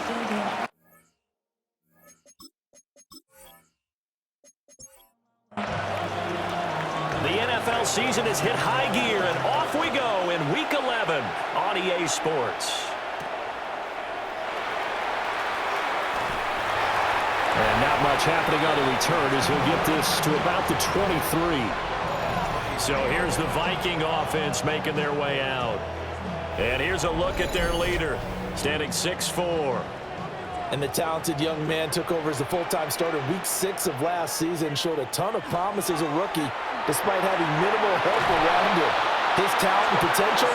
The NFL season has hit high gear, and off we go in Week 11 on EA Sports. And not much happening on the return as he'll get this to about the 23. So here's the Viking offense making their way out. And here's a look at their leader, standing 6'4". And the talented young man took over as the full-time starter Week 6 of last season, showed a ton of promise as a rookie, despite having minimal help around him. His talent and potential,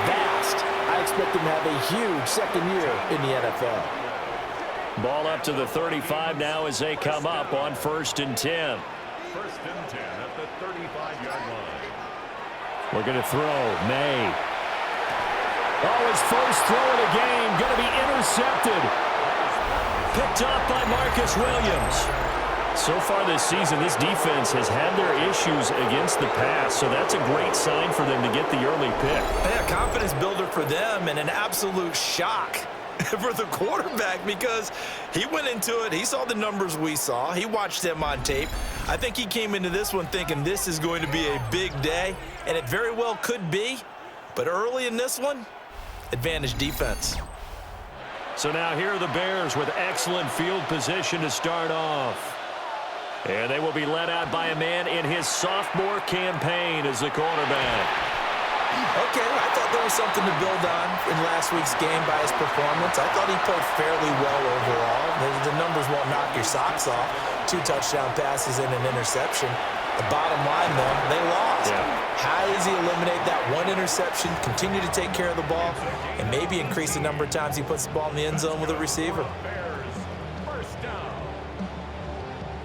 vast. I expect him to have a huge second year in the NFL. Ball up to the 35 now as they come up on 1st and 10. 1st and 10 at the 35-yard line. We're going to throw. May. Oh, his first throw of the game going to be intercepted. Picked off by Marcus Williams. So far this season, this defense has had their issues against the pass, so that's a great sign for them to get the early pick. Yeah, confidence builder for them and an absolute shock for the quarterback because he went into it. He saw the numbers we saw. He watched them on tape. I think he came into this one thinking this is going to be a big day, and it very well could be. But early in this one, advantage defense. So now here are the Bears with excellent field position to start off. And they will be led out by a man in his sophomore campaign as the quarterback. Okay, I thought there was something to build on in last week's game by his performance. I thought he played fairly well overall. The numbers won't knock your socks off. 2 touchdown passes and an interception. The bottom line, though, they lost. Yeah. How does he eliminate that one interception, continue to take care of the ball, and maybe increase the number of times he puts the ball in the end zone with a receiver? First down.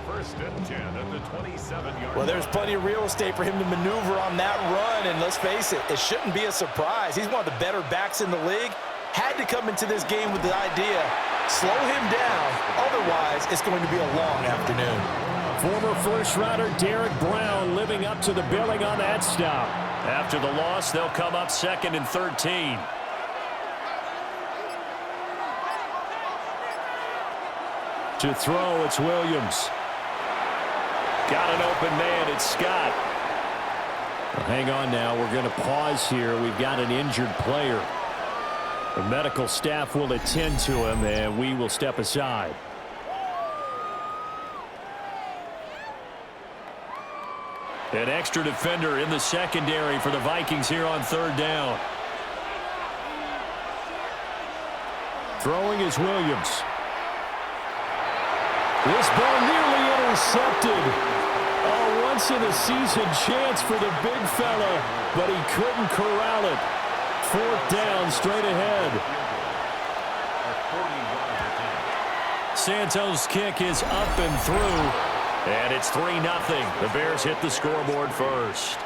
1st and 10 at the 27-yard Well, there's plenty of real estate for him to maneuver on that run, and let's face it, it shouldn't be a surprise. He's one of the better backs in the league. Had to come into this game with the idea, slow him down, otherwise it's going to be a long afternoon. Former first-rounder Derek Brown living up to the billing on that stop. After the loss, they'll come up 2nd and 13. To throw, it's Williams. Got an open man, it's Scott. Well, hang on now, we're going to pause here. We've got an injured player. The medical staff will attend to him, and we will step aside. An extra defender in the secondary for the Vikings here on 3rd down. Throwing is Williams. This ball nearly intercepted. A once-in-a-season chance for the big fella, but he couldn't corral it. 4th down, straight ahead. Santos' kick is up and through. And it's 3-0. The Bears hit the scoreboard first.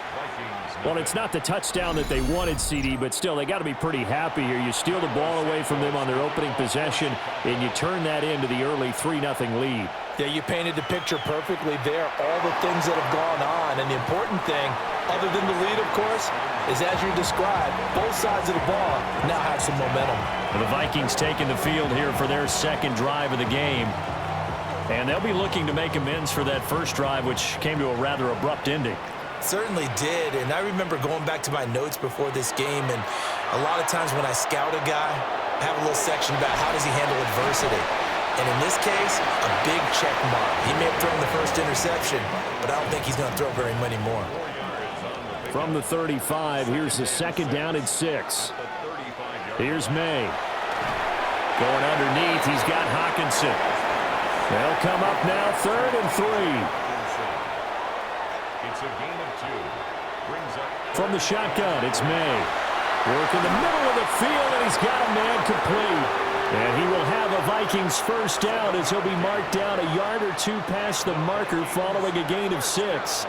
Well, it's not the touchdown that they wanted, CD, but still, they got to be pretty happy here. You steal the ball away from them on their opening possession, and you turn that into the early 3-0 lead. Yeah, you painted the picture perfectly there, all the things that have gone on. And the important thing, other than the lead, of course, is as you described, both sides of the ball now have some momentum. The Vikings taking the field here for their 2nd drive of the game. And they'll be looking to make amends for that first drive, which came to a rather abrupt ending. Certainly did, and I remember going back to my notes before this game, and a lot of times when I scout a guy, I have a little section about how does he handle adversity. And in this case, a big check mark. He may have thrown the first interception, but I don't think he's going to throw very many more. From the 35, here's the 2nd down and 6. Here's May. Going underneath, he's got Hawkinson. They'll come up now 3rd and 3. It's a gain of 2. Brings up From the shotgun, it's May. Work in the middle of the field, and he's got a man complete. And he will have a Vikings first down as he'll be marked down a yard or 2 past the marker following a gain of 6. 1st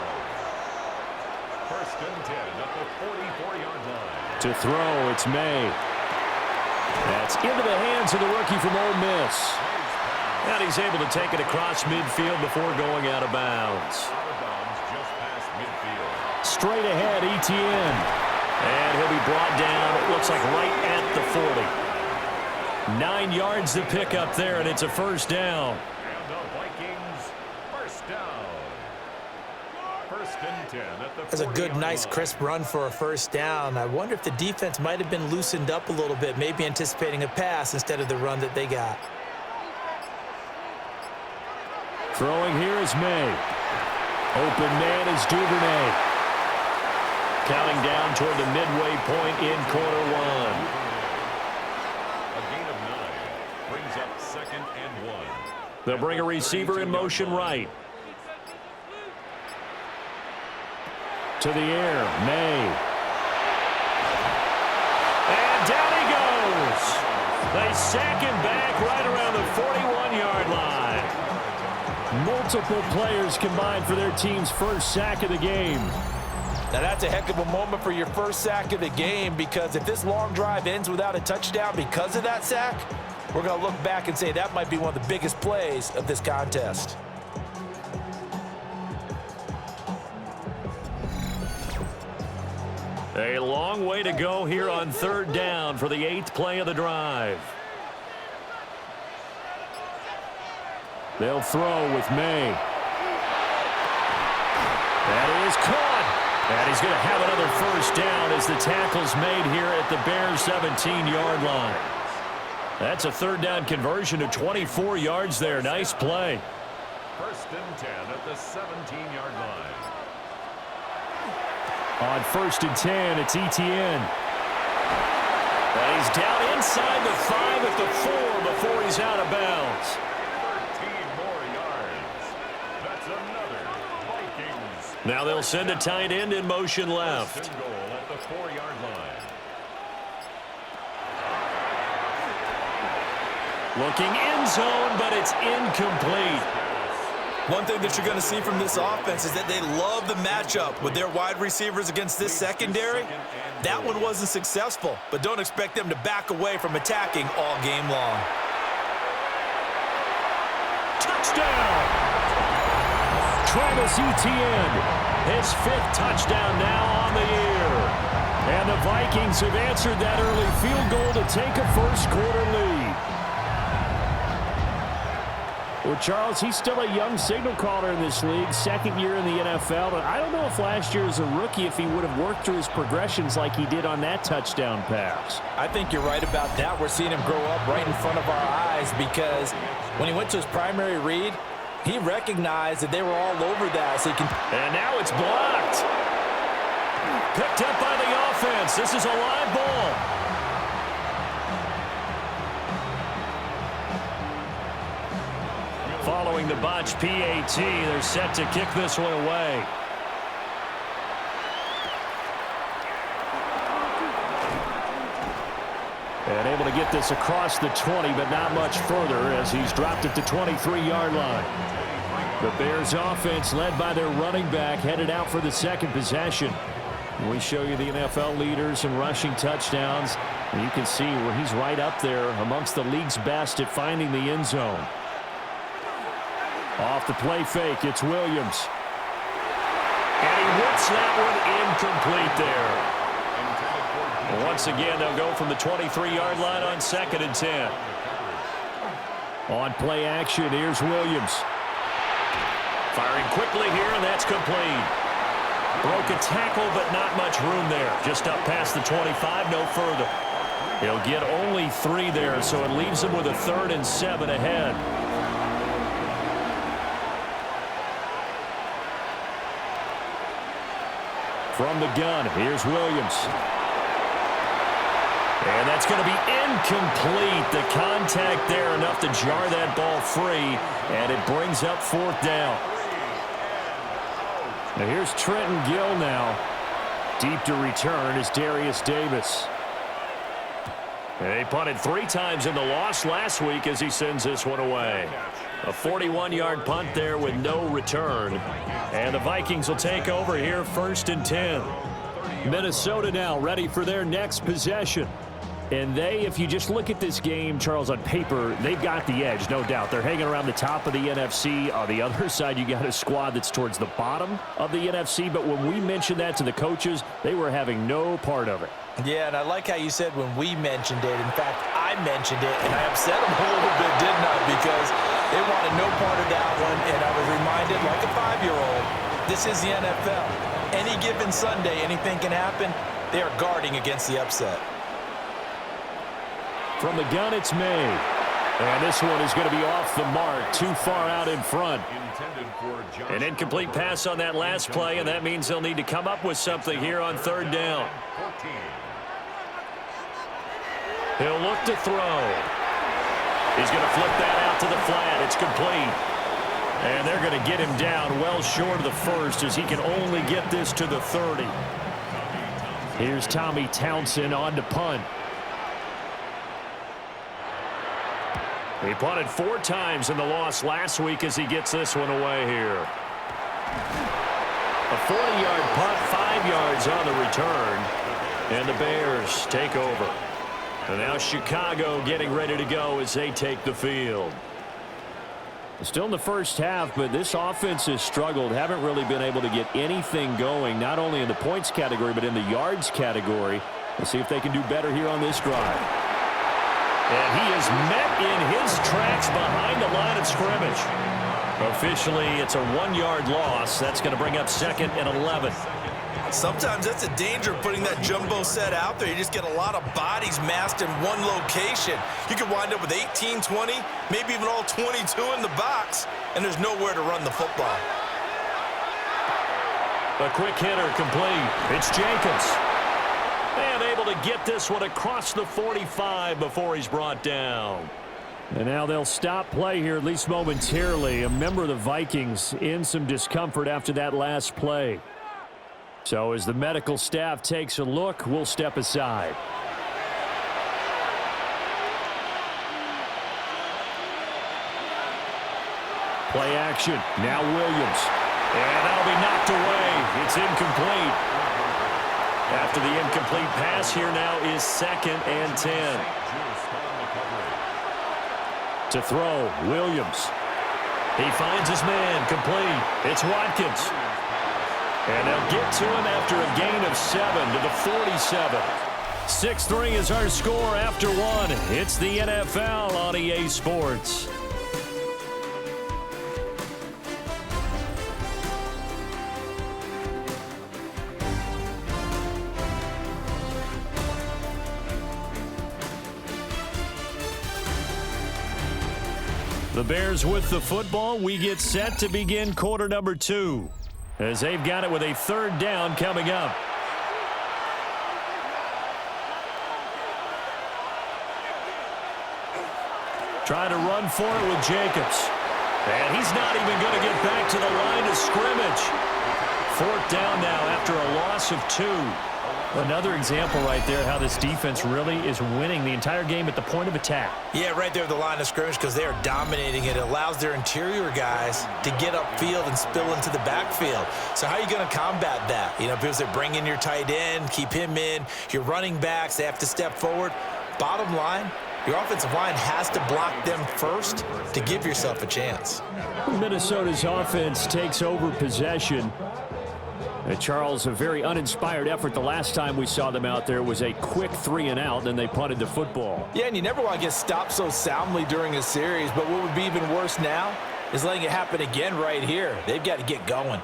and 10 at the 44-yard line. To throw, it's May. That's into the hands of the rookie from Ole Miss. And he's able to take it across midfield before going out of bounds. Out of bounds just past midfield. Straight ahead, Etienne. And he'll be brought down, it looks like right at the 40. 9 yards to pick up there, and it's a first down. And the Vikings, first down. First and 10 at the That's a good, 40-yard nice, line. crisp run for a first down. I wonder if the defense might have been loosened up a little bit, maybe anticipating a pass instead of the run that they got. Throwing here is May. Open man is Duvernay. Counting down toward the midway point in quarter one. A gain of 9 brings up second and 1. They'll bring a receiver in motion right. To the air, May. And down he goes. They sack him back right around the 41-yard line. Multiple players combined for their team's first sack of the game. Now that's a heck of a moment for your first sack of the game, because if this long drive ends without a touchdown because of that sack, we're going to look back and say that might be one of the biggest plays of this contest. A long way to go here on third down for the 8th play of the drive. They'll throw with May. That is caught. And he's going to have another first down as the tackle's made here at the Bears' 17-yard line. That's a third down conversion to 24 yards there. Nice play. First and 10 at the 17-yard line. On first and 10, it's Etienne. And he's down inside the 5 at the 4 before he's out of bounds. 13 more yards. That's another Vikings. Now they'll send a tight end in motion left. First and goal at the 4-yard line. Looking end zone, but it's incomplete. One thing that you're going to see from this offense is that they love the matchup with their wide receivers against this secondary. That one wasn't successful, but don't expect them to back away from attacking all game long. Touchdown! Travis Etienne, his 5th touchdown now on the year. And the Vikings have answered that early field goal to take a first quarter lead. Well, Charles, he's still a young signal caller in this league, 2nd year in the NFL. But I don't know if last year as a rookie, if he would have worked through his progressions like he did on that touchdown pass. I think you're right about that. We're seeing him grow up right in front of our eyes, because when he went to his primary read, he recognized that they were all over that. So he can. And now it's blocked. Picked up by the offense. This is a live ball. Following the botch PAT, they're set to kick this one away. And able to get this across the 20, but not much further as he's dropped at the 23-yard line. The Bears offense, led by their running back, headed out for the second possession. We show you the NFL leaders in rushing touchdowns, and you can see where he's right up there amongst the league's best at finding the end zone. Off the play fake, it's Williams. And he whips that one incomplete there. Once again, they'll go from the 23-yard line on 2nd and 10. On play action, here's Williams. Firing quickly here, and that's complete. Broke a tackle, but not much room there. Just up past the 25, no further. He'll get only 3 there, so it leaves him with a 3rd and 7 ahead. From the gun, here's Williams. And that's going to be incomplete. The contact there enough to jar that ball free, and it brings up 4th down. Now here's Trenton Gill now. Deep to return is Darius Davis. And he punted 3 times in the loss last week as he sends this one away. A 41-yard punt there with no return. And the Vikings will take over here 1st and 10. Minnesota now ready for their next possession. And they, if you just look at this game, Charles, on paper, they've got the edge, no doubt. They're hanging around the top of the NFC. On the other side, you got a squad that's towards the bottom of the NFC. But when we mentioned that to the coaches, they were having no part of it. Yeah, and I like how you said when we mentioned it. In fact, I I mentioned it, and I upset them a little bit, didn't I? Because they wanted no part of that one, and I was reminded, like a 5-year-old, this is the NFL. Any given Sunday, anything can happen. They are guarding against the upset. From the gun, it's May. And this one is going to be off the mark, too far out in front. An incomplete pass on that last play, and that means they'll need to come up with something here on third down. He'll look to throw. He's going to flip that out to the flat. It's complete. And they're going to get him down well short of the first as he can only get this to the 30. Here's Tommy Townsend on to punt. He punted 4 times in the loss last week as he gets this one away here. A 40-yard punt, 5 yards on the return. And the Bears take over. And now Chicago getting ready to go as they take the field. Still in the first half, but this offense has struggled. Haven't really been able to get anything going, not only in the points category, but in the yards category. We'll see if they can do better here on this drive. And he is met in his tracks behind the line of scrimmage. Officially, it's a 1-yard loss. That's going to bring up 2nd and 11. Sometimes that's a danger of putting that jumbo set out there. You just get a lot of bodies massed in one location. You could wind up with 18, 20, maybe even all 22 in the box, and there's nowhere to run the football. A quick hitter complete. It's Jacobs. And able to get this one across the 45 before he's brought down. And now they'll stop play here, at least momentarily. A member of the Vikings in some discomfort after that last play. So as the medical staff takes a look, we'll step aside. Play action. Now Williams. And that'll be knocked away. It's incomplete. After the incomplete pass, here now is 2nd and 10. To throw, Williams. He finds his man, complete. It's Watkins. And they'll get to him after a gain of 7 to the 47. 6-3 is our score after 1. It's the NFL on EA Sports. The Bears with the football. We get set to begin quarter number 2. As they've got it with a 3rd down coming up. Trying to run for it with Jacobs. And he's not even going to get back to the line of scrimmage. 4th down now after a loss of 2. Another example right there how this defense really is winning the entire game at the point of attack. Yeah, right there at the line of scrimmage because they are dominating it. It allows their interior guys to get upfield and spill into the backfield. So how are you going to combat that? You know, because they bring in your tight end, keep him in. Your running backs, they have to step forward. Bottom line, your offensive line has to block them first to give yourself a chance. Minnesota's offense takes over possession. And Charles, a very uninspired effort the last time we saw them out there was a quick 3 and out, and they punted the football. Yeah, and you never want to get stopped so soundly during a series, but what would be even worse now is letting it happen again right here. They've got to get going.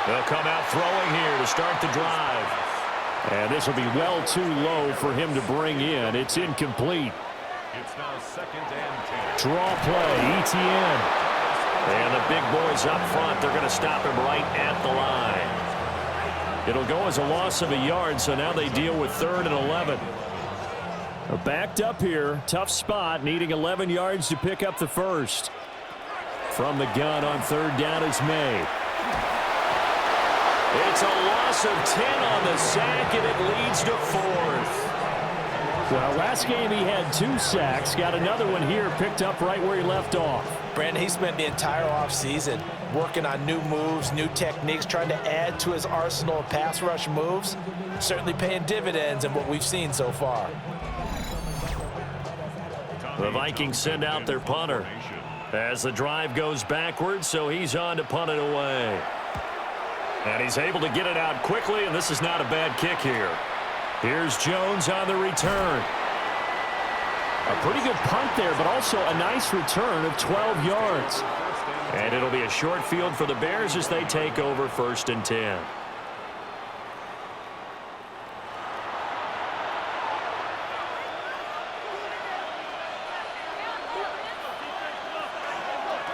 They'll come out throwing here to start the drive. And this will be well too low for him to bring in. It's incomplete. It's now 2nd and 10. Draw play, ETN. And the big boys up front, they're going to stop him right at the line. It'll go as a loss of a yard, so now they deal with 3rd and 11. They're backed up here, tough spot, needing 11 yards to pick up the first. From the gun on 3rd down is May. It's a loss of 10 on the sack, and it leads to 4th. Well, last game he had 2 sacks, got another one here, picked up right where he left off. Brandon, he spent the entire offseason working on new moves, new techniques, trying to add to his arsenal of pass rush moves. Certainly paying dividends in what we've seen so far. The Vikings send out their punter as the drive goes backwards, so he's on to punt it away. And he's able to get it out quickly, and this is not a bad kick here. Here's Jones on the return. A pretty good punt there, but also a nice return of 12 yards. And it'll be a short field for the Bears as they take over 1st and 10.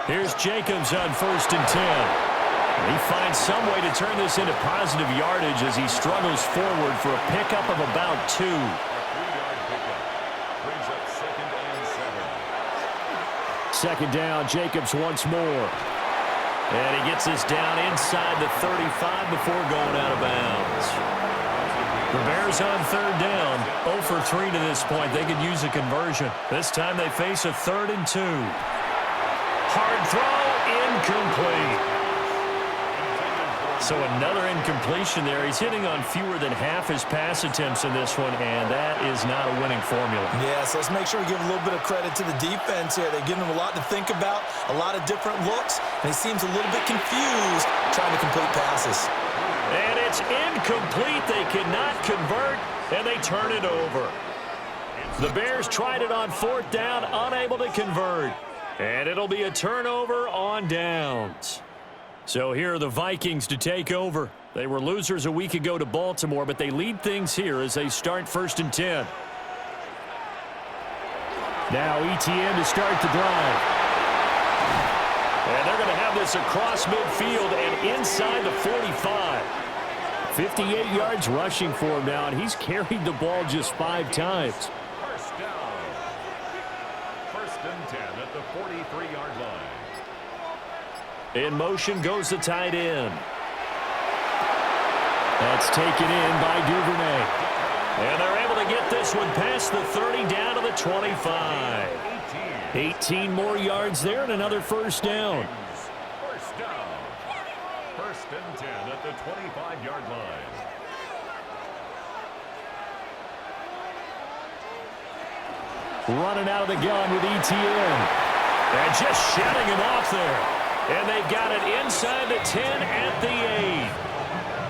Here's Jacobs on 1st and 10. He finds some way to turn this into positive yardage as he struggles forward for a pickup of about 2. Second down, Jacobs once more. And he gets this down inside the 35 before going out of bounds. The Bears on 3rd down, 0 for 3 to this point. They could use a conversion. This time they face a 3rd and 2. Hard throw, incomplete. So another incompletion there. He's hitting on fewer than half his pass attempts in this one, and that is not a winning formula. Yeah, so let's make sure we give a little bit of credit to the defense here. They're giving him a lot to think about, a lot of different looks, and he seems a little bit confused trying to complete passes. And it's incomplete. They cannot convert, and they turn it over. The Bears tried it on 4th down, unable to convert. And it'll be a turnover on downs. So here are the Vikings to take over. They were losers a week ago to Baltimore, but they lead things here as they start 1st and 10. Now ETN to start the drive. And they're going to have this across midfield and inside the 45. 58 yards rushing for him now, and he's carried the ball just 5 times. First down. 1st and 10 at the 43-yard line. In motion goes the tight end. That's taken in by Duvernay. And they're able to get this one past the 30 down to the 25. 18 more yards there and another 1st down. First down. 1st and 10 at the 25-yard line. Running out of the gun with ETN. And just shutting him off there. And they've got it inside the 10 at the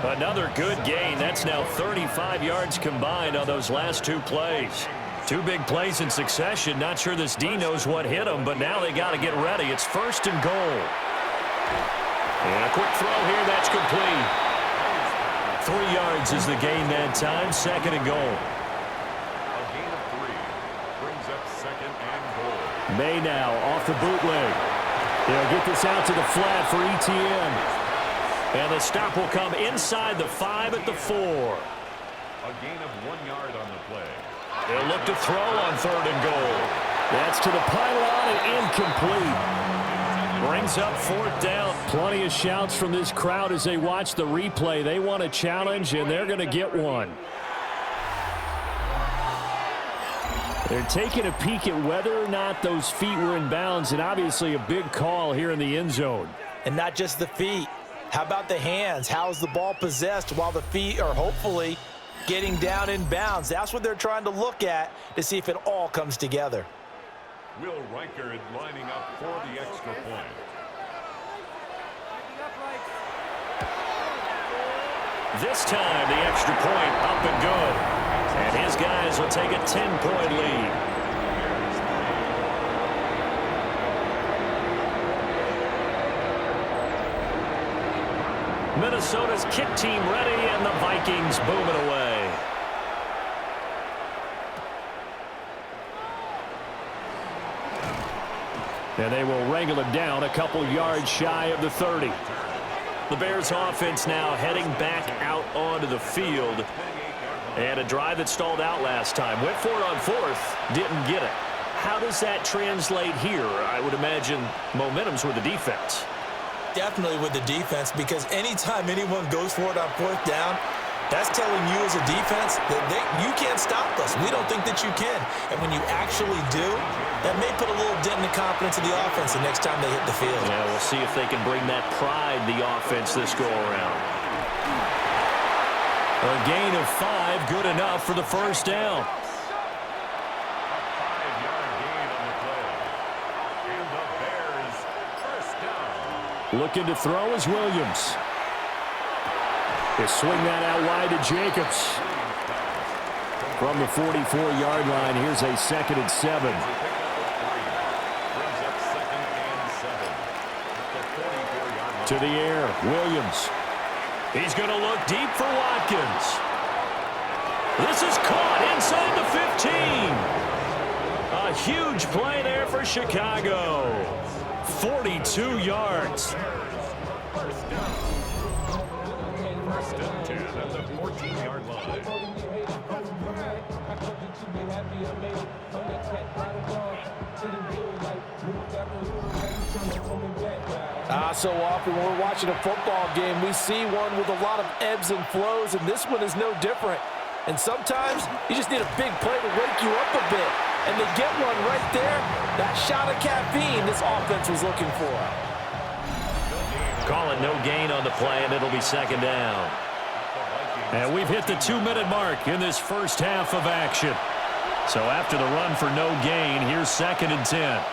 8. Another good gain. That's now 35 yards combined on those last 2 plays. 2 big plays in succession. Not sure this D knows what hit them, but now they got to get ready. It's 1st and goal. And a quick throw here. That's complete. 3 yards is the gain that time. 2nd and goal. A gain of 3 brings up 2nd and goal. May now off the bootleg. They'll get this out to the flat for ETN. And the stop will come inside the 5 at the 4. A gain of 1 yard on the play. They'll look to throw on 3rd and goal. That's to the pylon and incomplete. Brings up 4th down. Plenty of shouts from this crowd as they watch the replay. They want a challenge, and they're going to get one. They're taking a peek at whether or not those feet were in bounds, and obviously a big call here in the end zone. And not just the feet. How about the hands? How is the ball possessed while the feet are hopefully getting down in bounds? That's what they're trying to look at to see if it all comes together. Will Reichard lining up for the extra point. This time the extra point up and good. And his guys will take a 10-point lead. Minnesota's kick team ready, and the Vikings boom it away. And they will wrangle him down a couple yards shy of the 30. The Bears offense now heading back out onto the field. And a drive that stalled out last time. Went for it on 4th, didn't get it. How does that translate here? I would imagine momentum's with the defense. Definitely with the defense, because anytime anyone goes for it on 4th down, that's telling you as a defense that you can't stop us. We don't think that you can. And when you actually do, that may put a little dent in the confidence of the offense the next time they hit the field. Yeah, we'll see if they can bring that pride to the offense this go-around. A gain of 5, good enough for the 1st down. A 5-yard gain on the play. And the Bears 1st down. Looking to throw is Williams. They swing that out wide to Jacobs. From the 44-yard line, here's a 2nd and 7. To the air, Williams. He's going to look deep for Watkins. This is caught inside the 15. A huge play there for Chicago. 42 yards. First and 10 at the 14-yard line. So often when we're watching a football game, we see one with a lot of ebbs and flows, and this one is no different. And sometimes you just need a big play to wake you up a bit. And they get one right there. That shot of caffeine this offense was looking for. Call it no gain on the play, and it'll be 2nd down. And we've hit the 2-minute mark in this first half of action. So after the run for no gain, here's 2nd and 10.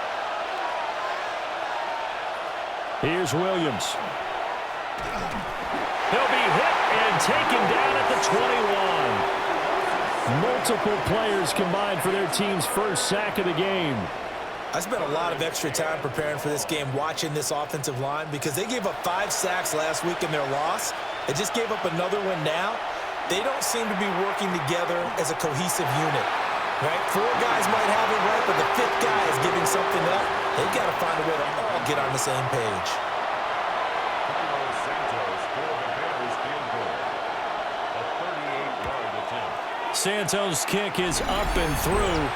Here's Williams. He'll be hit and taken down at the 21. Multiple players combined for their team's first sack of the game. I spent a lot of extra time preparing for this game watching this offensive line because they gave up 5 sacks last week in their loss. They just gave up another one now. They don't seem to be working together as a cohesive unit. Right? 4 guys might have it right, but the 5th guy is giving something up. They've got to find a way to all get on the same page. Santos' kick is up and through,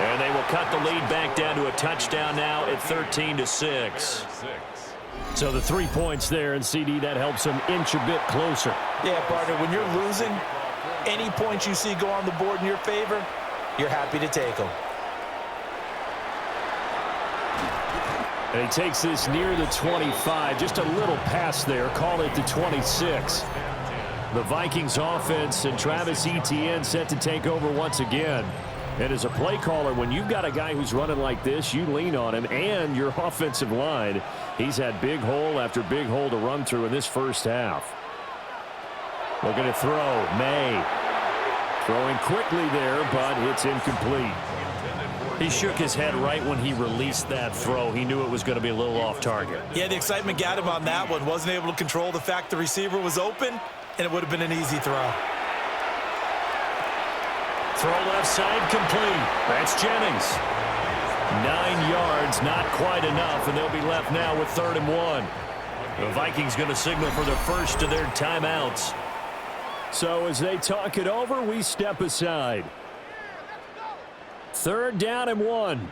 and they will cut the lead back down to a touchdown now at 13-6. So the 3 points there, and CD, that helps them inch a bit closer. Yeah, partner, when you're losing, any points you see go on the board in your favor, you're happy to take them. And he takes this near the 25, just a little pass there, call it the 26. The Vikings offense and Travis Etienne set to take over once again. And as a play caller, when you've got a guy who's running like this, you lean on him and your offensive line. He's had big hole after big hole to run through in this first half. Looking to throw, May. Throwing quickly there, but it's incomplete. He shook his head right when he released that throw. He knew it was going to be a little off target. Yeah, the excitement got him on that one. Wasn't able to control the fact the receiver was open, and it would have been an easy throw. Throw left side complete. That's Jennings. 9 yards, not quite enough, and they'll be left now with 3rd and 1. The Vikings going to signal for the first of their timeouts. So as they talk it over, we step aside. 3rd down and 1.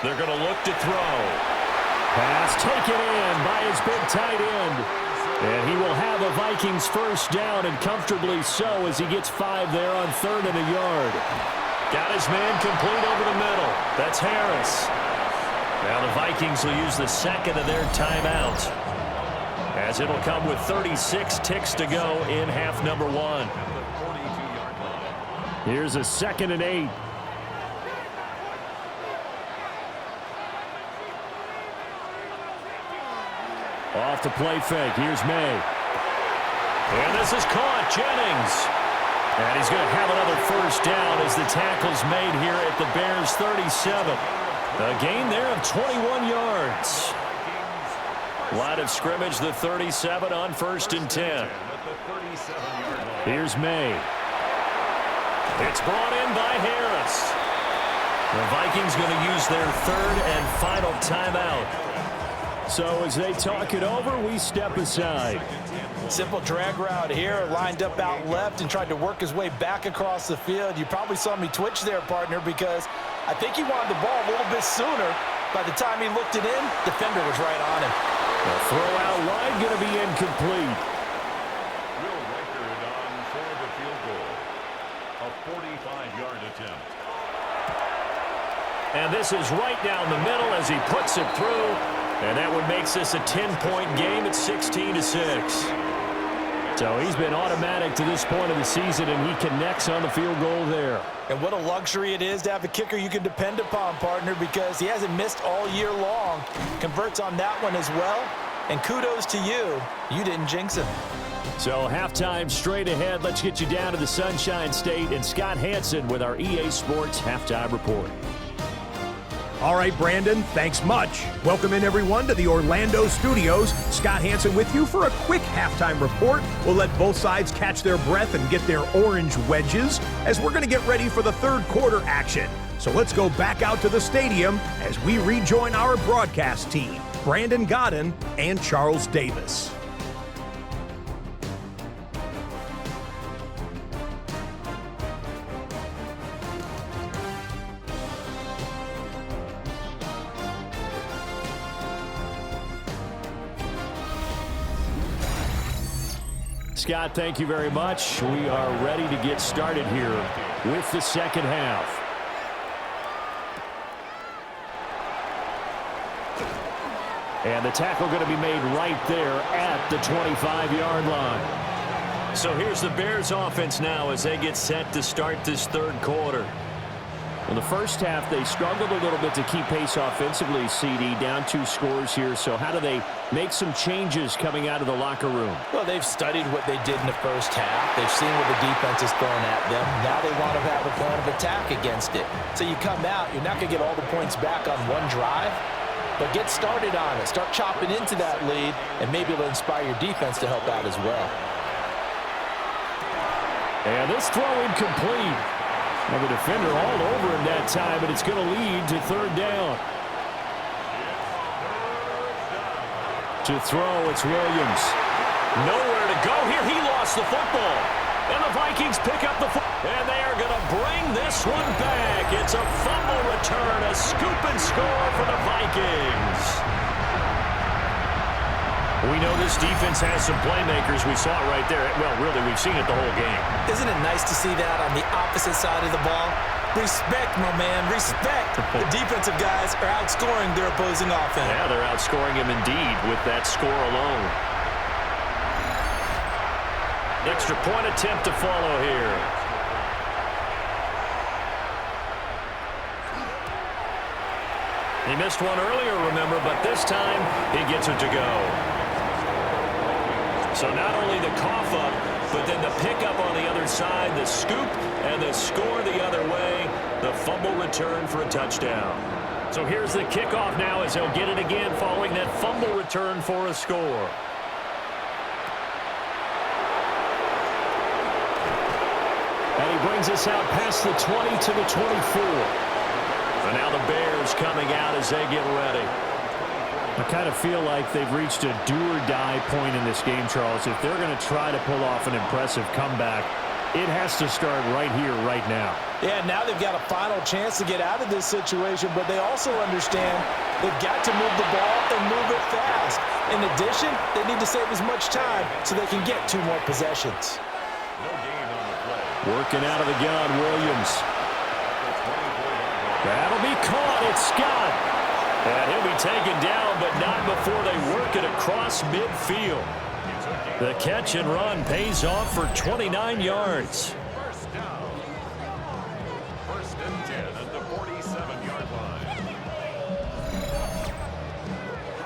They're going to look to throw. Pass taken in by his big tight end. And he will have a Vikings first down, and comfortably so, as he gets 5 there on 3rd and a yard. Got his man complete over the middle. That's Harris. Now the Vikings will use the 2nd of their timeout, as it'll come with 36 ticks to go in half number 1. Here's a 2nd and 8. Off the play fake. Here's May. And this is caught. Jennings. And he's going to have another first down as the tackle's made here at the Bears' 37. A gain there of 21 yards. Line of scrimmage, the 37 on 1st and 10. Here's May. It's brought in by Harris. The Vikings going to use their 3rd and final timeout. So as they talk it over, we step aside. Simple drag route here, lined up out left and tried to work his way back across the field. You probably saw me twitch there, partner, because I think he wanted the ball a little bit sooner. By the time he looked it in, defender was right on him. The throw out wide going to be incomplete. Will record on for the field goal. A 45-yard attempt. And this is right down the middle as he puts it through. And that one makes this a 10-point game at 16-6. So he's been automatic to this point of the season, and he connects on the field goal there. And what a luxury it is to have a kicker you can depend upon, partner, because he hasn't missed all year long. Converts on that one as well. And kudos to you. You didn't jinx him. So halftime straight ahead. Let's get you down to the Sunshine State and Scott Hansen with our EA Sports Halftime Report. All right, Brandon, thanks much. Welcome in, everyone, to the Orlando studios. Scott Hansen with you for a quick halftime report. We'll let both sides catch their breath and get their orange wedges as we're going to get ready for the third quarter action. So let's go back out to the stadium as we rejoin our broadcast team, Brandon Godden and Charles Davis. Scott, thank you very much. We are ready to get started here with the second half. And the tackle going to be made right there at the 25-yard line. So here's the Bears offense now as they get set to start this third quarter. In the first half, they struggled a little bit to keep pace offensively, CD, down 2 scores here. So how do they make some changes coming out of the locker room? Well, they've studied what they did in the first half. They've seen what the defense is throwing at them. Now they want to have a plan of attack against it. So you come out, you're not going to get all the points back on one drive, but get started on it. Start chopping into that lead, and maybe it'll inspire your defense to help out as well. And this throw incomplete. Well, the defender all over him that time, but it's going to lead to third down. To throw, it's Williams. Nowhere to go here. He lost the football. And the Vikings pick up the football. And they are going to bring this one back. It's a fumble return, a scoop and score for the Vikings. We know this defense has some playmakers. We saw it right there. Well, really, we've seen it the whole game. Isn't it nice to see that on the opposite side of the ball? Respect, my man, respect. The defensive guys are outscoring their opposing offense. Yeah, they're outscoring him indeed with that score alone. Extra point attempt to follow here. He missed one earlier, remember, but this time he gets it to go. So not only the cough up, but then the pickup on the other side, the scoop, and the score the other way, the fumble return for a touchdown. So here's the kickoff now as he'll get it again following that fumble return for a score. And he brings us out past the 20 to the 24. And now the Bears coming out as they get ready. I kind of feel like they've reached a do-or-die point in this game, Charles. If they're going to try to pull off an impressive comeback, it has to start right here, right now. Yeah, now they've got a final chance to get out of this situation, but they also understand they've got to move the ball and move it fast. In addition, they need to save as much time so they can get 2 more possessions. Working out of the gun, Williams. That'll be caught. It's Scott. And he'll be taken down, but not before they work it across midfield. The catch and run pays off for 29 yards. First down. First and 10 at the 47-yard line.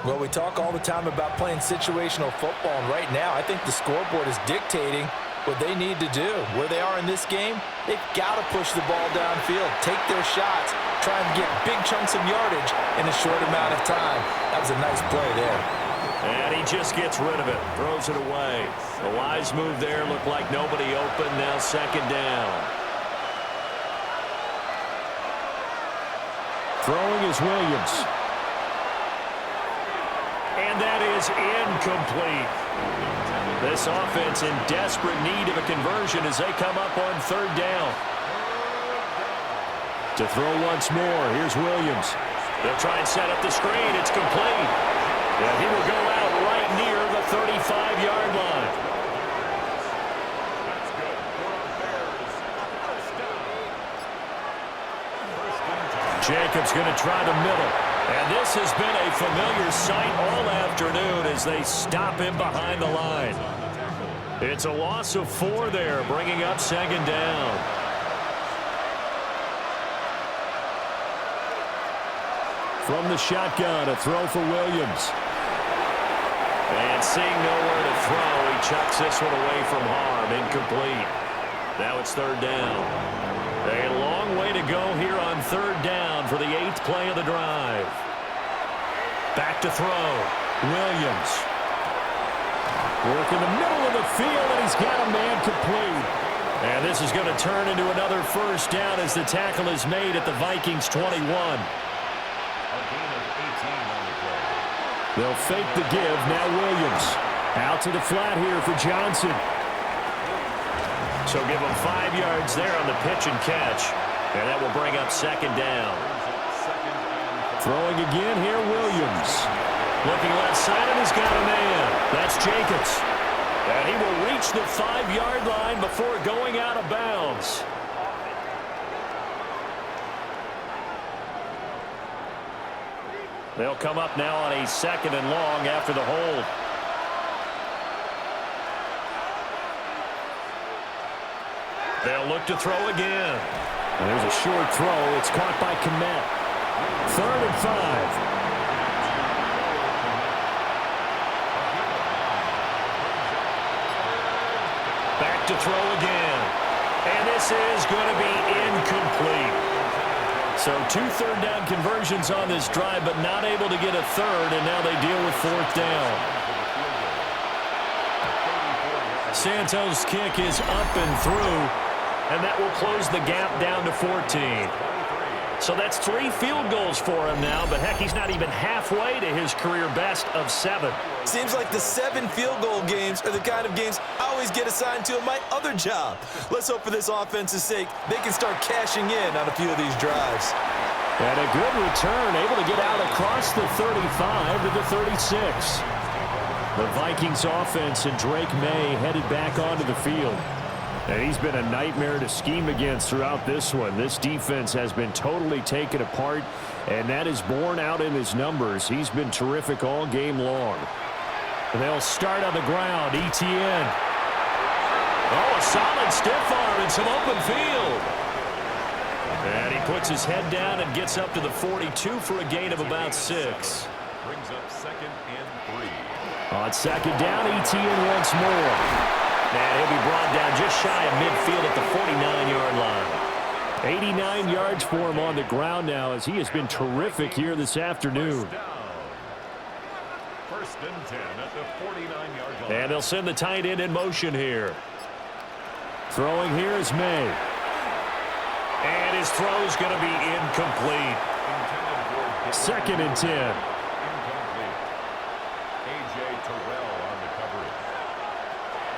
Well, we talk all the time about playing situational football, and right now I think the scoreboard is dictating what they need to do. Where they are in this game, they've got to push the ball downfield, take their shots, try and get big chunks of yardage in a short amount of time. That was a nice play there. And he just gets rid of it, throws it away. The wise move there, looked like nobody open, now second down. Throwing is Williams. And that is incomplete. This offense in desperate need of a conversion as they come up on third down. To throw once more, here's Williams. They'll try and set up the screen. It's complete. And he will go out right near the 35-yard line. That's good for our Bears. First down. First and 10. Jacobs going to try the middle. And this has been a familiar sight all afternoon as they stop him behind the line. It's a loss of 4 there, bringing up second down. From the shotgun, a throw for Williams. And seeing nowhere to throw, he chucks this one away from harm. Incomplete. Now it's third down. A long way to go here on third down for the 8th play of the drive. Back to throw. Williams. Work in the middle of the field, and he's got a man complete. And this is going to turn into another first down as the tackle is made at the Vikings 21. They'll fake the give. Now Williams. Out to the flat here for Johnson. So give him 5 yards there on the pitch and catch. And that will bring up second down. Throwing again here, Williams. Looking left side, and he's got a man. That's Jacobs. And he will reach the 5-yard line before going out of bounds. They'll come up now on a 2nd and long after the hold. They'll look to throw again. And there's a short throw. It's caught by Kmet. 3rd and 5. Back to throw again. And this is going to be incomplete. So 2 third-down conversions on this drive, but not able to get a third, and now they deal with 4th down. Santos' kick is up and through, and that will close the gap down to 14. So that's 3 field goals for him now, but heck, he's not even halfway to his career best of 7. Seems like the 7 field goal games are the kind of games I always get assigned to in my other job. Let's hope for this offense's sake they can start cashing in on a few of these drives. And a good return, able to get out across the 35 to the 36. The Vikings offense and Drake May headed back onto the field. And he's been a nightmare to scheme against throughout this one. This defense has been totally taken apart, and that is borne out in his numbers. He's been terrific all game long. And they'll start on the ground. ETN. Oh, a solid stiff arm and some open field. And he puts his head down and gets up to the 42 for a gain of about 6. Brings up 2nd and 3. On 2nd down, ETN once more. And he'll be brought down just shy of midfield at the 49-yard line. 89 yards for him on the ground now as he has been terrific here this afternoon. 1st and 10 at the 49-yard line. And they'll send the tight end in motion here. Throwing here is May. And his throw's going to be incomplete. 2nd and 10.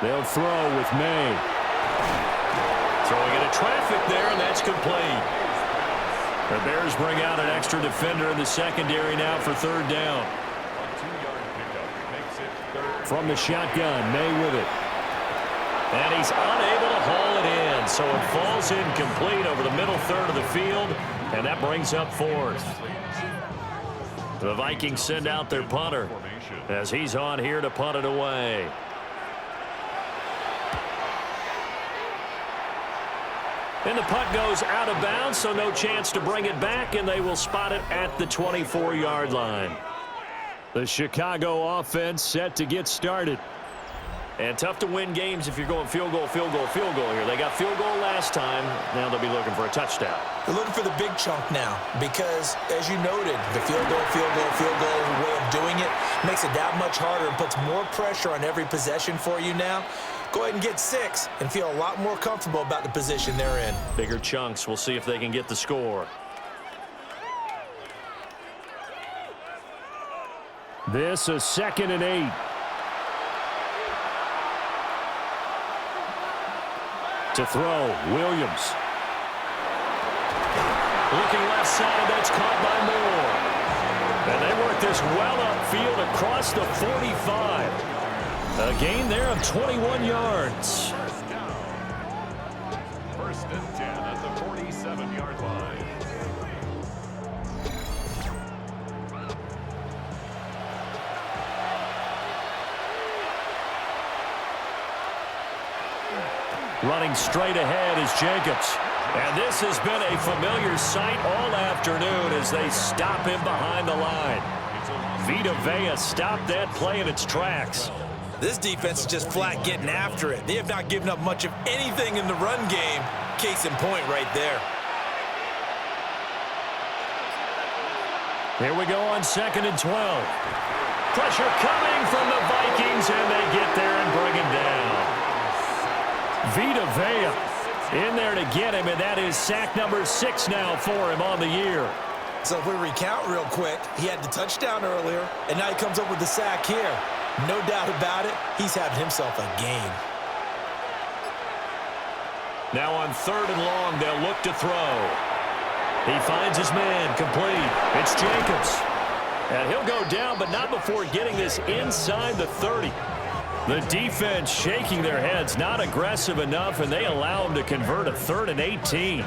They'll throw with May. Throwing into traffic there, and that's complete. The Bears bring out an extra defender in the secondary now for 3rd down. From the shotgun, May with it. And he's unable to haul it in, so it falls incomplete over the middle third of the field, and that brings up 4th. The Vikings send out their punter as he's on here to punt it away. And the punt goes out of bounds, so no chance to bring it back, and they will spot it at the 24-yard line. The Chicago offense set to get started. And tough to win games if you're going field goal, field goal, field goal here. They got field goal last time. Now they'll be looking for a touchdown. They're looking for the big chunk now because, as you noted, the field goal way of doing it makes it that much harder and puts more pressure on every possession for you now. Go ahead and get 6 and feel a lot more comfortable about the position they're in. Bigger chunks. We'll see if they can get the score. This is 2nd and 8. To throw, Williams. Looking left side, that's caught by Moore. And they work this well upfield across the 45. A gain there of 21 yards. 1st and 10 at the 47-yard line. Running straight ahead is Jacobs. And this has been a familiar sight all afternoon as they stop him behind the line. Vita Vea stopped that play in its tracks. This defense is just flat getting after it. They have not given up much of anything in the run game. Case in point right there. Here we go on 2nd and 12. Pressure coming from the Vikings, and they get there and bring him down. Vita Vea in there to get him, and that is sack number 6 now for him on the year. So if we recount real quick, he had the touchdown earlier, and now he comes up with the sack here. No doubt about it, he's having himself a game. Now on 3rd and long, they'll look to throw. He finds his man, complete. It's Jacobs. And he'll go down, but not before getting this inside the 30. The defense shaking their heads, not aggressive enough, and they allow him to convert a 3rd and 18.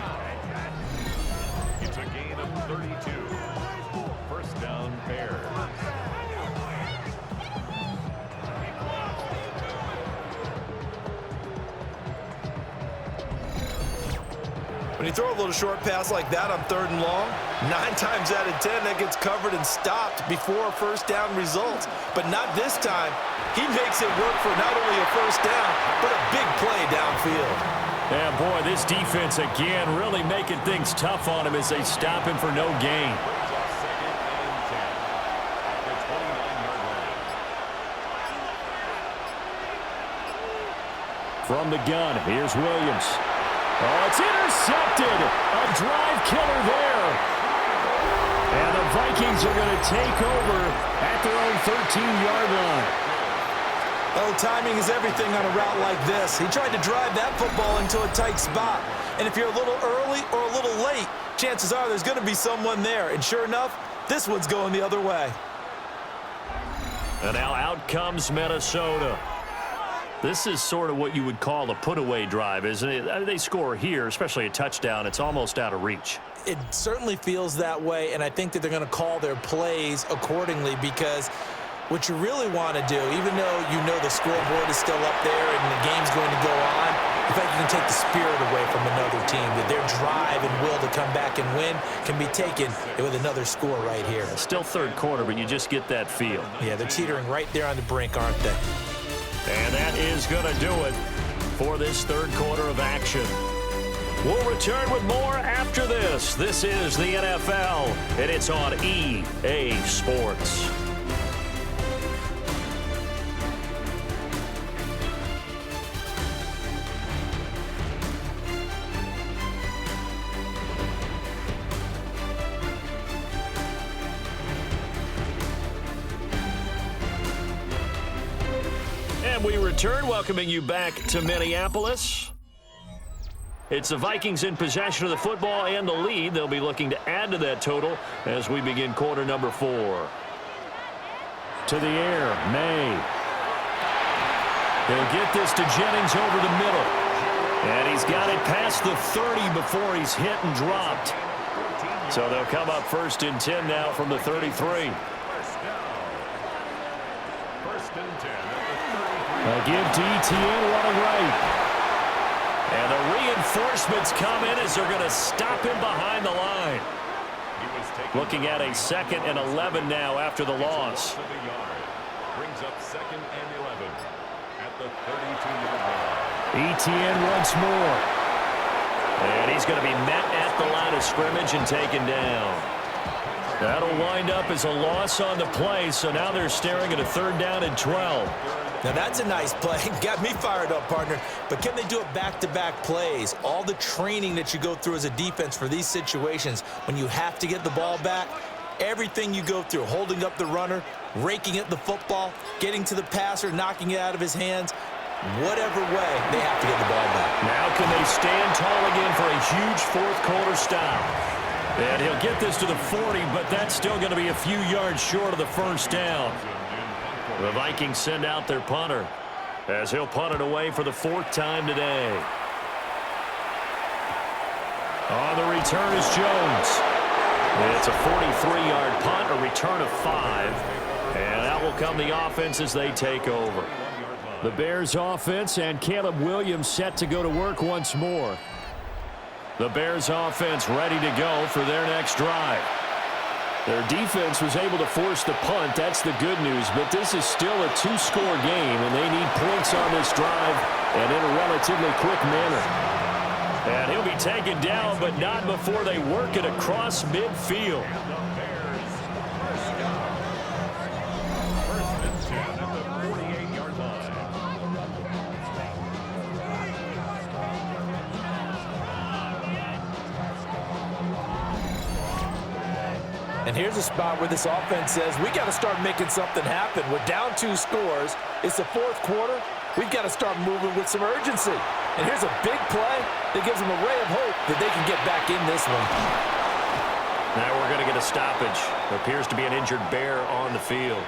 It's a gain of 32. First down, Bears. When you throw a little short pass like that on 3rd and long, 9 times out of 10 that gets covered and stopped before a first down results. But not this time. He makes it work for not only a first down, but a big play downfield. Yeah, boy, this defense again really making things tough on him as they stop him for no gain. From the gun, here's Williams. Oh, it's intercepted. A drive killer there. And the Vikings are going to take over at their own 13-yard line. Oh, timing is everything on a route like this. He tried to drive that football into a tight spot. And if you're a little early or a little late, chances are there's going to be someone there. And sure enough, this one's going the other way. And now out comes Minnesota. This is sort of what you would call a put-away drive, isn't it? I mean, they score here, especially a touchdown. It's almost out of reach. It certainly feels that way, and I think that they're going to call their plays accordingly because what you really want to do, even though you know the scoreboard is still up there and the game's going to go on, in fact, you can take the spirit away from another team, that their drive and will to come back and win can be taken with another score right here. Still 3rd quarter, but you just get that feel. Yeah, they're teetering right there on the brink, aren't they? And that is going to do it for this 3rd quarter of action. We'll return with more after this. This is the NFL, and it's on EA Sports. And we return, welcoming you back to Minneapolis. It's the Vikings in possession of the football and the lead. They'll be looking to add to that total as we begin quarter number 4. To the air, May. They'll get this to Jennings over the middle. And he's got it past the 30 before he's hit and dropped. So they'll come up 1st and 10 now from the 33. First and 10 at They'll give to ETN running right. And the reinforcements come in as they're going to stop him behind the line. Looking at a 2nd and 11 now after the loss. Brings up 2nd and 11 at the 32-yard line. ETN once more. And he's going to be met at the line of scrimmage and taken down. That'll wind up as a loss on the play, so now they're staring at a 3rd down and 12. Now that's a nice play. Got me fired up, partner. But can they do it back-to-back plays? All the training that you go through as a defense for these situations, when you have to get the ball back, everything you go through, holding up the runner, raking at the football, getting to the passer, knocking it out of his hands, whatever way, they have to get the ball back. Now can they stand tall again for a huge 4th quarter stop? And he'll get this to the 40, but that's still going to be a few yards short of the 1st down. The Vikings send out their punter as he'll punt it away for the 4th time today. On the return is Jones. It's a 43-yard punt, a return of 5. And that will come the offense as they take over. The Bears offense and Caleb Williams set to go to work once more. The Bears offense ready to go for their next drive. Their defense was able to force the punt. That's the good news. But this is still a two-score game, and they need points on this drive and in a relatively quick manner. And he'll be taken down, but not before they work it across midfield. And here's a spot where this offense says, we got to start making something happen. We're down 2 scores. It's the 4th quarter. We've got to start moving with some urgency. And here's a big play that gives them a ray of hope that they can get back in this one. Now we're going to get a stoppage. There appears to be an injured bear on the field.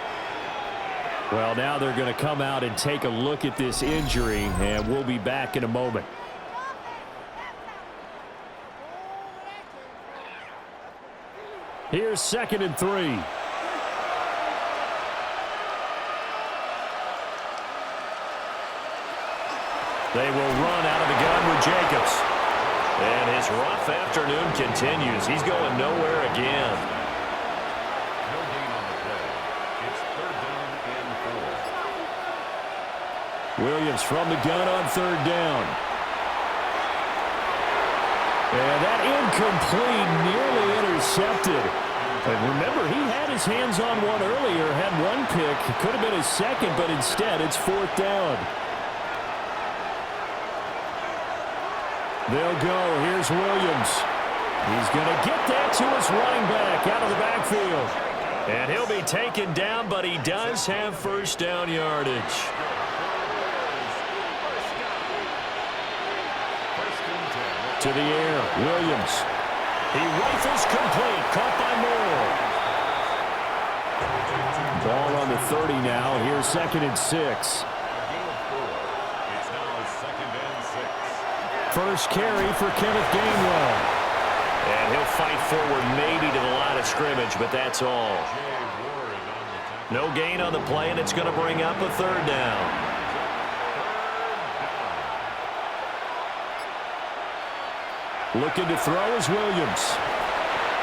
Well, now they're going to come out and take a look at this injury, and we'll be back in a moment. Here's 2nd and 3. They will run out of the gun with Jacobs. And his rough afternoon continues. He's going nowhere again. No gain on the play. It's 3rd down and 4. Williams from the gun on 3rd down. And that incomplete, nearly intercepted. And remember, he had his hands on one earlier, had one pick. It could have been his second, but instead it's 4th down. They'll go. Here's Williams. He's going to get that to his running back out of the backfield. And he'll be taken down, but he does have 1st down yardage. To the air, Williams. He rifles complete, caught by Moore. Ball on the 30 now. Here's 2nd and 6. It's now 2nd and 6. First carry for Kenneth Gainwell. And he'll fight forward maybe to the line of scrimmage, but that's all. No gain on the play, and it's going to bring up a 3rd down. Looking to throw is Williams.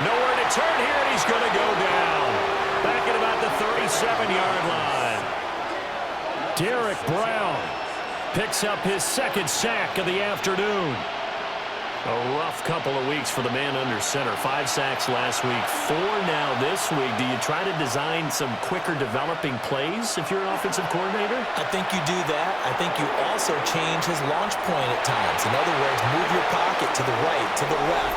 Nowhere to turn here, and he's going to go down. Back at about the 37-yard line. Derek Brown picks up his 2nd sack of the afternoon. A rough couple of weeks for the man under center. 5 sacks last week, 4 now this week. Do you try to design some quicker developing plays if you're an offensive coordinator? I think you do that. I think you also change his launch point at times. In other words, move your pocket to the right, to the left,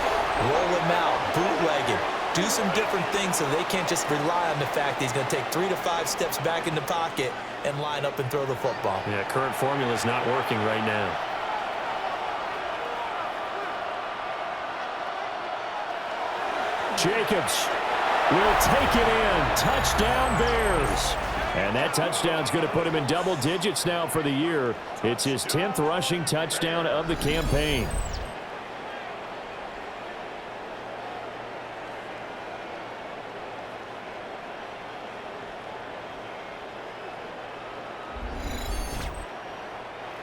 roll him out, bootleg him. Do some different things so they can't just rely on the fact that he's going to take 3 to 5 steps back in the pocket and line up and throw the football. Yeah, current formula is not working right now. Jacobs will take it in. Touchdown, Bears. And that touchdown's going to put him in double digits now for the year. It's his 10th rushing touchdown of the campaign.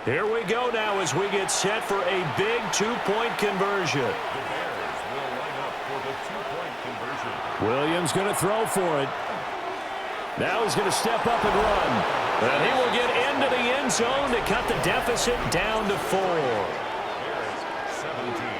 Here we go now as we get set for a big 2-point conversion. Williams going to throw for it. Now he's going to step up and run. And he will get into the end zone to cut the deficit down to 4. Bears 17.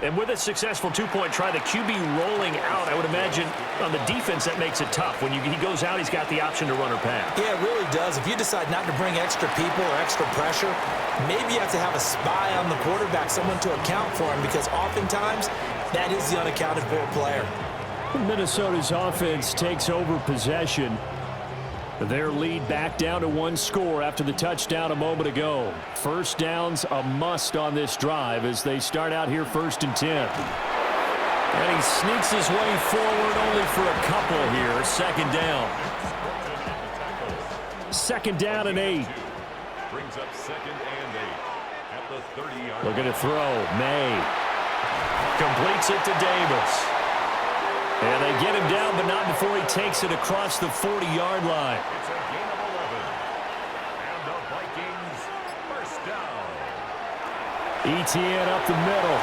And with a successful 2-point try, the QB rolling out, I would imagine on the defense that makes it tough. When he goes out, he's got the option to run or pass. Yeah, it really does. If you decide not to bring extra people or extra pressure, maybe you have to have a spy on the quarterback, someone to account for him, because oftentimes that is the unaccounted for player. Minnesota's offense takes over possession. Their lead back down to 1 score after the touchdown a moment ago. First down's a must on this drive as they start out here 1st and 10. And he sneaks his way forward only for a couple here. Second down. Second down and 8. Brings up second and 8 at the 30-yard line. Looking to throw. May. Completes it to Davis. And they get him down, but not before he takes it across the 40-yard line. It's a gain of 11. And the Vikings first down. ETN up the middle.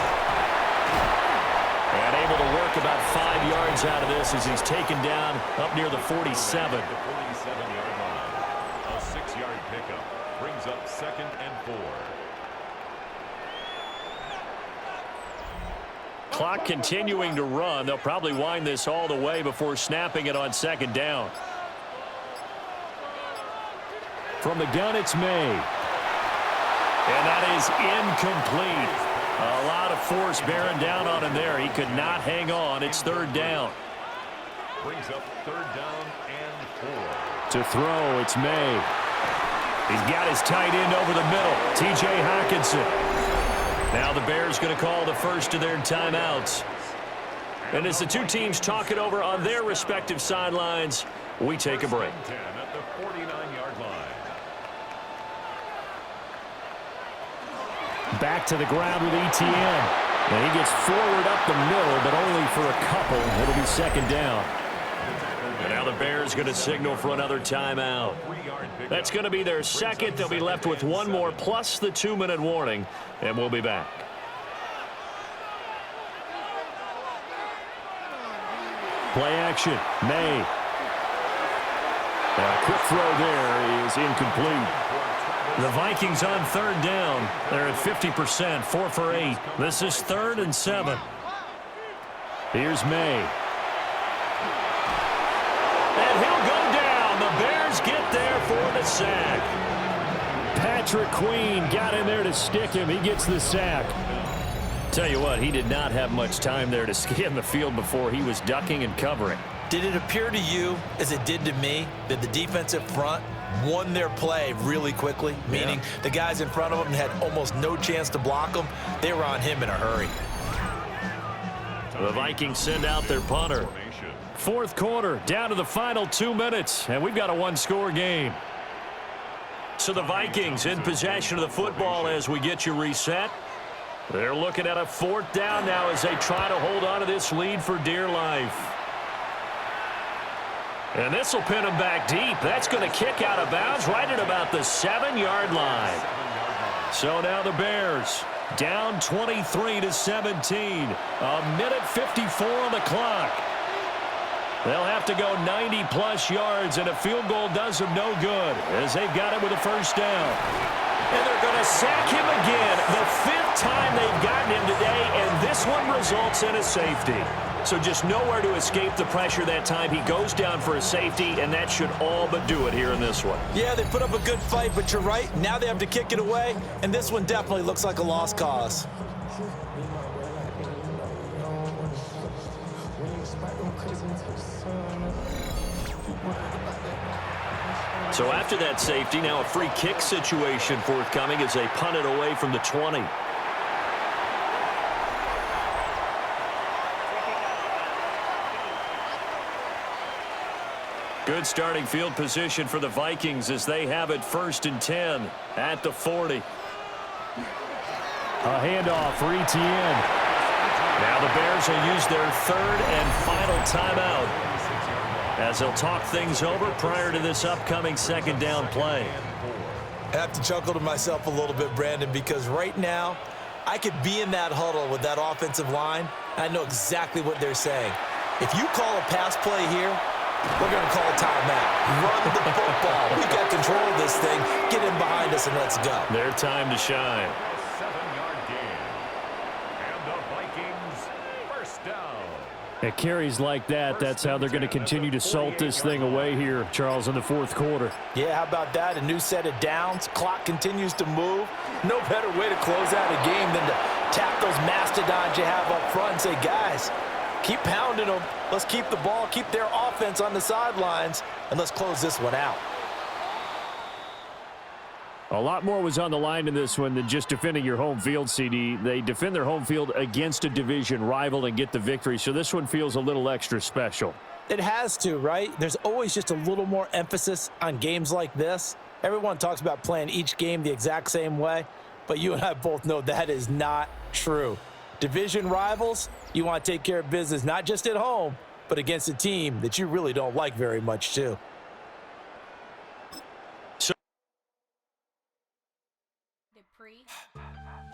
And able to work about 5 yards out of this as he's taken down up near the 47. The 47-yard line. A 6-yard pickup. Brings up second and 4. Clock continuing to run. They'll probably wind this all the way before snapping it on second down. From the gun, it's May. And that is incomplete. A lot of force bearing down on him there. He could not hang on. It's third down. Brings up third down and 4. To throw, it's May. He's got his tight end over the middle, T.J. Hockenson. Now the Bears going to call the first of their timeouts. And as the two teams talk it over on their respective sidelines, we take a break. 10 at the 49-yard line. Back to the ground with ETN. And he gets forward up the middle, but only for a couple. It'll be second down. And now the Bears going to signal for another timeout. That's going to be their second. They'll be left with one more plus the 2-minute warning, and we'll be back. Play action. May. A quick throw there is incomplete. The Vikings on third down. They're at 50%, 4 for 8. This is 3rd and 7. Here's May. And he'll go down. The Bears get there for the sack. Patrick Queen got in there to stick him. He gets the sack. Tell you what, he did not have much time there to scan the field before he was ducking and covering. Did it appear to you, as it did to me, that the defensive front won their play really quickly? Meaning the guys in front of them had almost no chance to block them. They were on him in a hurry. The Vikings send out their punter. Fourth quarter, down to the final 2 minutes, and we've got a one-score game. So the Vikings in possession of the football as we get you reset. They're looking at a fourth down now as they try to hold on to this lead for dear life. And this will pin them back deep. That's going to kick out of bounds right at about the 7-yard line. So now the Bears down 23-17. A minute 54 on the clock. They'll have to go 90-plus yards, and a field goal does them no good as they've got it with a first down. And they're going to sack him again. The 5th time they've gotten him today, and this one results in a safety. So just nowhere to escape the pressure that time. He goes down for a safety, and that should all but do it here in this one. Yeah, they put up a good fight, but you're right. Now they have to kick it away, and this one definitely looks like a lost cause. So after that safety, now a free kick situation forthcoming as they punt it away from the 20. Good starting field position for the Vikings as they have it 1st and 10 at the 40. A handoff for ETN. Now the Bears will use their 3rd and final timeout as they'll talk things over prior to this upcoming second down play. I have to chuckle to myself a little bit, Brandon, because right now I could be in that huddle with that offensive line, and I know exactly what they're saying. If you call a pass play here, we're going to call a timeout. Run the football. We've got control of this thing. Get in behind us and let's go. Their time to shine. A 7-yard gain. And the Vikings first down. At carries like that, that's how they're going to continue to salt this thing away here, Charles, in the 4th quarter. Yeah, how about that? A new set of downs. Clock continues to move. No better way to close out a game than to tap those mastodons you have up front and say, guys, keep pounding them. Let's keep the ball, keep their offense on the sidelines, and let's close this one out. A lot more was on the line in this one than just defending your home field, CD. They defend their home field against a division rival and get the victory, so this one feels a little extra special. It has to, right? There's always just a little more emphasis on games like this. Everyone talks about playing each game the exact same way, but you and I both know that is not true. Division rivals, you want to take care of business not just at home, but against a team that you really don't like very much, too.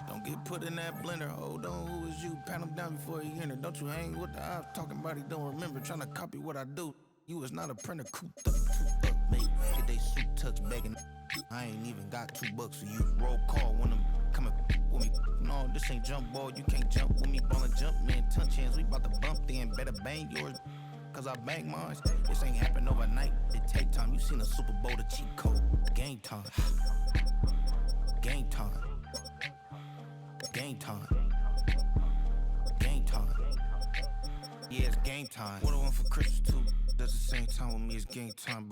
Don't get put in that blender. Hold on, who is you? Pat him down before he enter. Don't you hang with the ops talking about he don't remember. Trying to copy what I do. You is not a printer. Cooped up, mate. Get they suit tucks begging. I ain't even got $2 for you. Roll call when I'm coming with me. No, this ain't jump ball. You can't jump with me. Ballin' jump, man. Touch hands. We about to bump then. Better bang yours. Cause I bang mine. This ain't happen overnight. It take time. You seen a Super Bowl, the cheat code. Game time. Game time. Game time. Game time. Yeah, it's game time. What I want for Christmas too. That's the same time with me, it's game time.